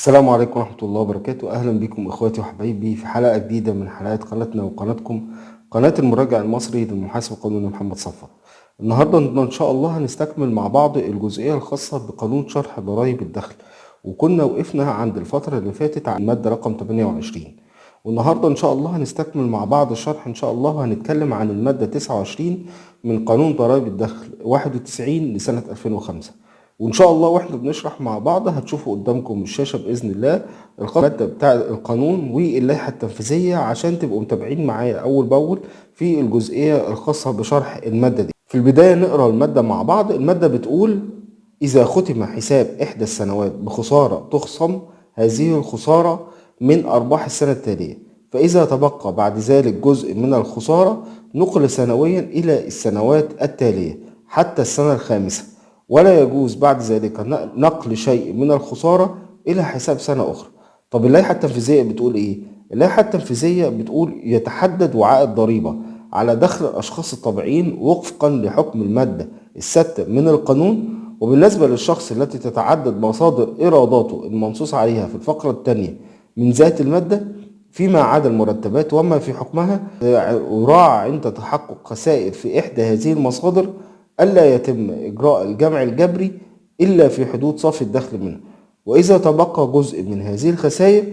السلام عليكم ورحمة الله وبركاته. أهلا بكم إخواتي وحبايبي في حلقة جديدة من حلقات قناتنا وقناتكم قناة المراجع المصري للمحاسب القانوني محمد صفوت. النهاردة إن شاء الله هنستكمل مع بعض الجزئية الخاصة بقانون شرح ضرائب الدخل، وكنا وقفنا عند الفترة اللي فاتت عن المادة رقم 28. والنهاردة إن شاء الله هنستكمل مع بعض الشرح إن شاء الله، وهنتكلم عن المادة 29 من قانون ضرائب الدخل 91 لسنة 2005. وان شاء الله واحنا بنشرح مع بعض هتشوفوا قدامكم الشاشه باذن الله الماده بتاع القانون واللائحه التنفيذيه، عشان تبقوا متابعين معايا اول باول في الجزئيه الخاصه بشرح الماده دي. في البدايه نقرا الماده مع بعض. الماده بتقول: اذا ختم حساب احدى السنوات بخساره تخصم هذه الخساره من ارباح السنه التاليه، فاذا تبقى بعد ذلك جزء من الخساره نقل سنويا الى السنوات التاليه حتى السنه الخامسه، ولا يجوز بعد ذلك نقل شيء من الخسارة إلى حساب سنة أخرى. طب اللائحة التنفيذية بتقول إيه؟ اللائحة التنفيذية بتقول: يتحدد وعاء الضريبة على دخل الأشخاص الطبيعيين وفقا لحكم المادة السادسة من القانون، وبالنسبة للشخص التي تتعدد مصادر إيراداته المنصوص عليها في الفقرة الثانية من ذات المادة فيما عدا المرتبات وما في حكمها، يراعى عند تحقق خسائر في إحدى هذه المصادر ألا يتم إجراء الجمع الجبري إلا في حدود صافي الدخل منه، وإذا تبقى جزء من هذه الخسائر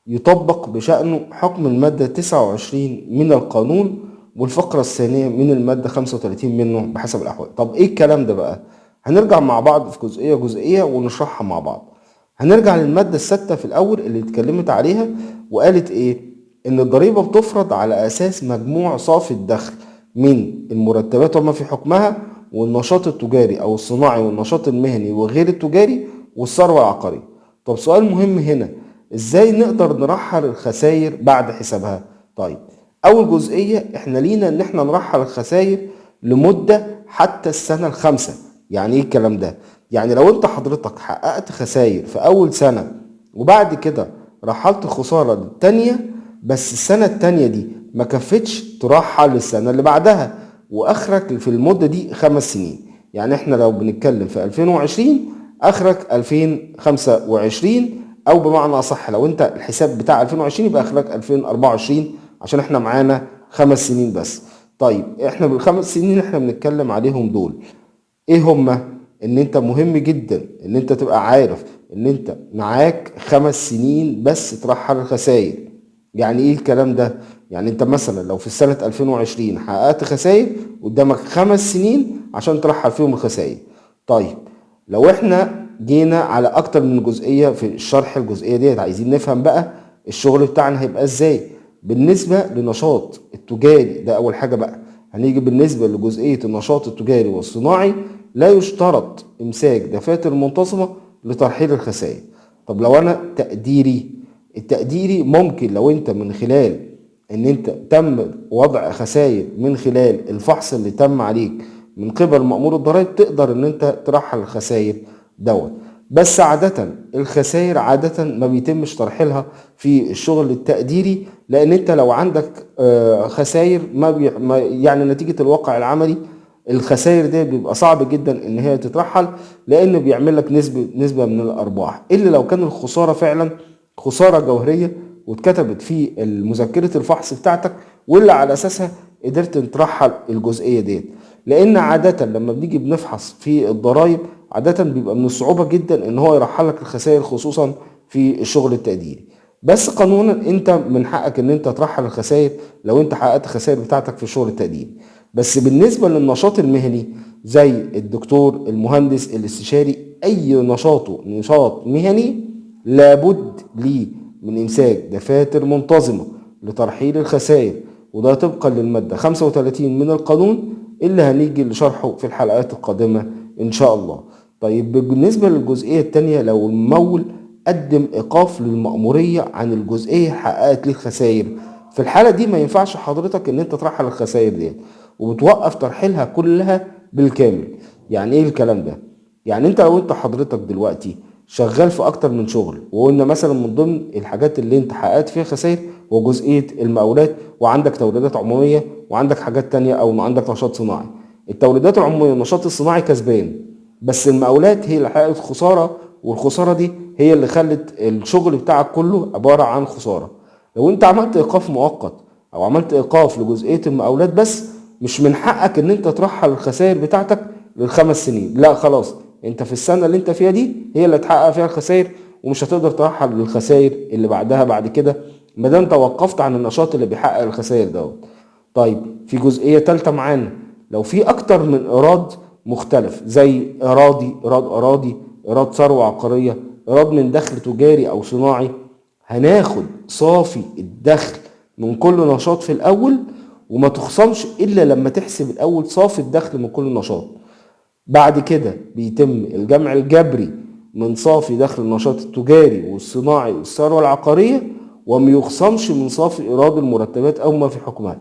يطبق بشأنه حكم المادة 29 من القانون والفقرة الثانية من المادة 35 منه بحسب الأحوال. طب إيه الكلام ده بقى؟ هنرجع مع بعض في جزئية جزئية ونشرحها مع بعض. هنرجع للمادة السادسة في الأول اللي اتكلمت عليها، وقالت إيه؟ إن الضريبة بتفرض على أساس مجموع صافي الدخل من المرتبات وما في حكمها، والنشاط التجاري او الصناعي والنشاط المهني وغير التجاري والثروه العقاريه. طب سؤال مهم هنا: ازاي نقدر نرحل الخسائر بعد حسابها؟ طيب، اول جزئيه احنا لينا ان احنا نرحل الخسائر لمده حتى السنه الخامسه. يعني ايه الكلام ده؟ يعني لو انت حضرتك حققت خسائر في اول سنه وبعد كده رحلت خساره للتانيه، بس السنه التانيه دي ما كفتش ترحل للسنه اللي بعدها، واخرك في المده دي 5 سنين. يعني احنا لو بنتكلم في 2020 اخرك 2025، او بمعنى اصح لو انت الحساب بتاع 2020 يبقى اخرك 2024، عشان احنا معانا 5 سنين بس. طيب احنا بال5 سنين احنا بنتكلم عليهم دول ايه هما؟ ان انت مهم جدا ان انت تبقى عارف ان انت معاك 5 سنين بس ترحل الخسائر. يعني ايه الكلام ده؟ يعني انت مثلا لو في سنة 2020 حققت خسائر قدامك 5 سنين عشان ترحل فيهم الخسائر. طيب لو احنا جينا على اكتر من جزئية في الشرح الجزئية ديت، عايزين نفهم بقى الشغل بتاعنا هيبقى ازاي بالنسبة لنشاط التجاري ده. اول حاجة بقى هنيجي بالنسبة لجزئية النشاط التجاري والصناعي، لا يشترط امساك دفاتر منتظمة لترحيل الخسائر. طب لو انا التقديري ممكن لو انت من خلال ان انت تم وضع خسائر من خلال الفحص اللي تم عليك من قبل مأمور الضرائب تقدر ان انت ترحل الخسائر دوت. بس عادة الخسائر عادة ما بيتمش ترحيلها في الشغل التقديري، لان انت لو عندك خسائر يعني نتيجة الواقع العملي الخسائر دي بيبقى صعب جدا ان هي تترحل، لان بيعمل لك نسبة من الارباح، الا لو كان الخسارة فعلا خسارة جوهرية واتكتبت في مذكرة الفحص بتاعتك، واللي على اساسها قدرت ترحل الجزئية ديت. لان عادة لما بنيجي بنفحص في الضرائب عادة بيبقى من الصعوبة جدا ان هو يرحل لك الخسائر، خصوصا في الشغل التقديري. بس قانونا انت من حقك ان انت ترحل الخسائر لو انت حققت الخسائر بتاعتك في الشغل التقديري. بس بالنسبة للنشاط المهني زي الدكتور، المهندس، الاستشاري، اي نشاط مهني لابد ليه من امساك دفاتر منتظمة لترحيل الخسائر، وده طبقا للمادة 35 من القانون اللي هنيجي لشرحه في الحلقات القادمة ان شاء الله. طيب بالنسبة للجزئية التانية، لو الممول قدم ايقاف للمأمورية عن الجزئية حققت ليه الخسائر، في الحالة دي ما ينفعش حضرتك ان انت ترحل الخسائر دي، وبتوقف ترحيلها كلها بالكامل. يعني ايه الكلام ده؟ يعني انت لو انت حضرتك دلوقتي شغال في اكتر من شغل، وقلنا مثلا من ضمن الحاجات اللي انت حققت فيها خسائر وجزئية المقاولات، وعندك توريدات عمومية، وعندك حاجات تانية، او عندك نشاط صناعي. التوريدات العمومية والنشاط الصناعي كسبان، بس المقاولات هي اللي حققت خسارة، والخسارة دي هي اللي خلت الشغل بتاعك كله عبارة عن خسارة. لو انت عملت ايقاف مؤقت او عملت ايقاف لجزئية المقاولات بس، مش من حقك ان انت ترحل الخسائر بتاعتك لل5 سنين. لا خلاص، انت في السنة اللي انت فيها دي هي اللي هتحقق فيها الخسائر، ومش هتقدر ترحل للخسائر اللي بعدها بعد كده ما دام توقفت عن النشاط اللي بيحقق الخسائر دوت. طيب في جزئية تالتة معانا، لو في اكتر من ايراد مختلف زي ايراد ايراد ثروة عقارية، ايراد من دخل تجاري او صناعي، هناخد صافي الدخل من كل نشاط في الاول، وما تخصمش الا لما تحسب الاول صافي الدخل من كل نشاط. بعد كده بيتم الجمع الجبري من صافي دخل النشاط التجاري والصناعي والثروة العقارية، وما يخصمش من صافي ايراد المرتبات او ما في حكمها،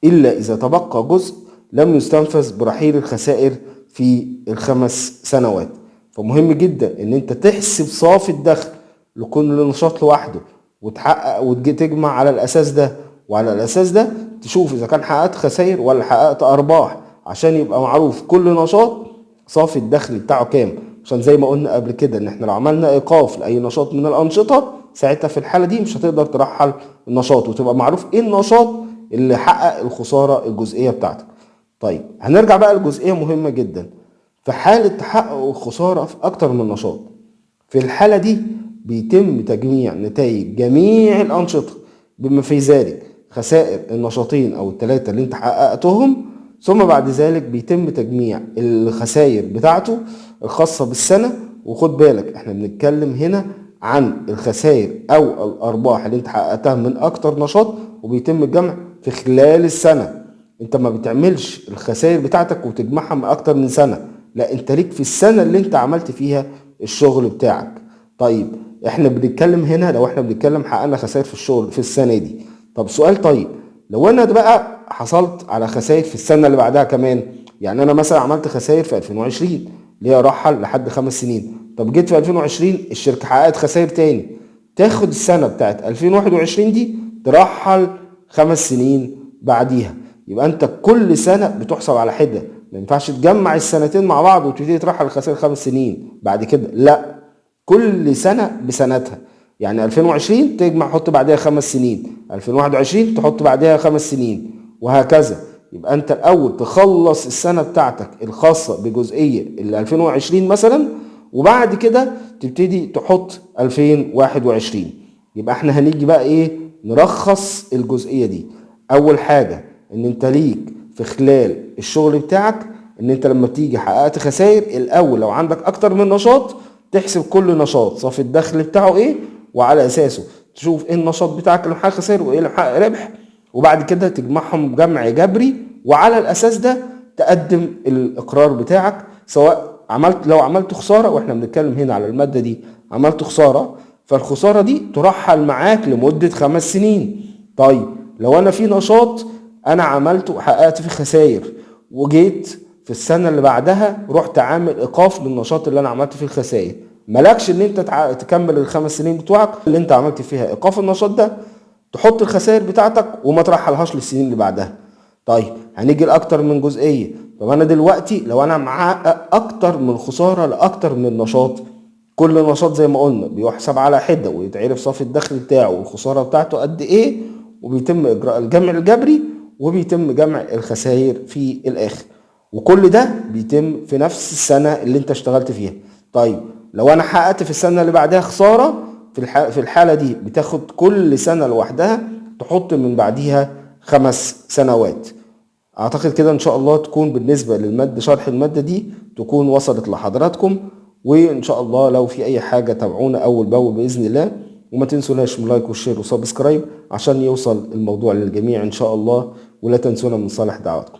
إلا إذا تبقى جزء لم يستنفذ برحيل الخسائر في ال5 سنوات. فمهم جدا إن أنت تحسب صافي الدخل لكل نشاط لوحده، وتحقق وتجمع على الأساس ده، وعلى الأساس ده تشوف إذا كان حققت خسائر ولا حققت أرباح، عشان يبقى معروف كل نشاط صافي الدخل بتاعه كام. عشان زي ما قلنا قبل كده إن إحنا لو عملنا إيقاف لأي نشاط من الأنشطة، ساعتها في الحالة دي مش هتقدر ترحل النشاط، وتبقى معروف إيه النشاط اللي حقق الخسارة الجزئية بتاعتك. طيب هنرجع بقى لجزئية مهمة جدا. في حالة تحقق الخسارة في أكتر من نشاط، في الحالة دي بيتم تجميع نتائج جميع الأنشطة بما في ذلك خسائر النشاطين أو ال3 اللي انت حققتهم، ثم بعد ذلك بيتم تجميع الخسائر بتاعته الخاصة بالسنة. وخد بالك احنا بنتكلم هنا عن الخسائر أو الأرباح اللي انت حققتها من أكتر نشاط، وبيتم الجمع في خلال السنة. انت ما بتعملش الخسائر بتاعتك وتجمعها من اكتر من سنة، لا انت ليك في السنة اللي انت عملت فيها الشغل بتاعك. طيب احنا بنتكلم هنا لو احنا بنتكلم حققنا خسائر في الشغل في السنة دي. طب سؤال، طيب لو انا ده بقى حصلت على خسائر في السنة اللي بعدها كمان، يعني انا مثلا عملت خسائر في 2020 اللي هي رحل لحد 5 سنين، طب جيت في 2020 الشركة حققت خسائر تاني، تاخد السنة بتاعت 2021 دي ترحل 5 سنين بعديها. يبقى انت كل سنة بتحسب على حدة، ما ينفعش تجمع السنتين مع بعض وتبتدي ترحل الخسائر 5 سنين بعد كده، لا كل سنة بسنتها. يعني 2020 تجمع حط بعدها 5 سنين، 2021 تحط بعدها 5 سنين، وهكذا. يبقى انت الاول تخلص السنة بتاعتك الخاصة بجزئية ال 2020 مثلا، وبعد كده تبتدي تحط 2021. يبقى احنا هنيجي بقى ايه نرخص الجزئية دي. اول حاجة ان انت ليك في خلال الشغل بتاعك ان انت لما تيجي حققت خسائر الاول، لو عندك اكتر من نشاط تحسب كل نشاط صافي الدخل بتاعه ايه، وعلى اساسه تشوف ايه النشاط بتاعك اللي محقق خسائر وايه اللي محقق ربح، وبعد كده تجمعهم جمع جبري، وعلى الاساس ده تقدم الاقرار بتاعك. سواء لو عملت خسارة، واحنا بنتكلم هنا على المادة دي، عملت خسارة فالخسارة دي ترحل معاك لمدة 5 سنين. طيب لو انا في نشاط انا عملته وحققت فيه خسائر، وجيت في السنة اللي بعدها رحت عامل ايقاف للنشاط اللي انا عملت فيه الخسائر، مالكش ان انت تكمل ال5 سنين بتوعك اللي انت عملت فيها ايقاف النشاط ده، تحط الخسائر بتاعتك وما ترحلهاش للسنين اللي بعدها. طيب هنيجي لاكتر من جزئية. طب انا دلوقتي لو انا محقق اكتر من خسارة لاكتر من نشاط، كل نشاط زي ما قلنا بيحسب على حدة ويتعرف صافي الدخل بتاعه والخسارة بتاعته قد ايه، وبيتم اجراء الجمع الجبري، وبيتم جمع الخسائر في الاخر. وكل ده بيتم في نفس السنة اللي انت اشتغلت فيها. طيب لو انا حققت في السنة اللي بعدها خسارة، في الحالة دي بتاخد كل سنة لوحدها تحط من بعديها 5 سنوات. اعتقد كده ان شاء الله تكون بالنسبة للمادة شرح المادة دي تكون وصلت لحضراتكم. وان شاء الله لو في اي حاجة تابعونا اول باول باذن الله، وما تنسوناش من لايك والشير وسبسكرايب عشان يوصل الموضوع للجميع ان شاء الله. ولا تنسونا من صالح دعواتكم.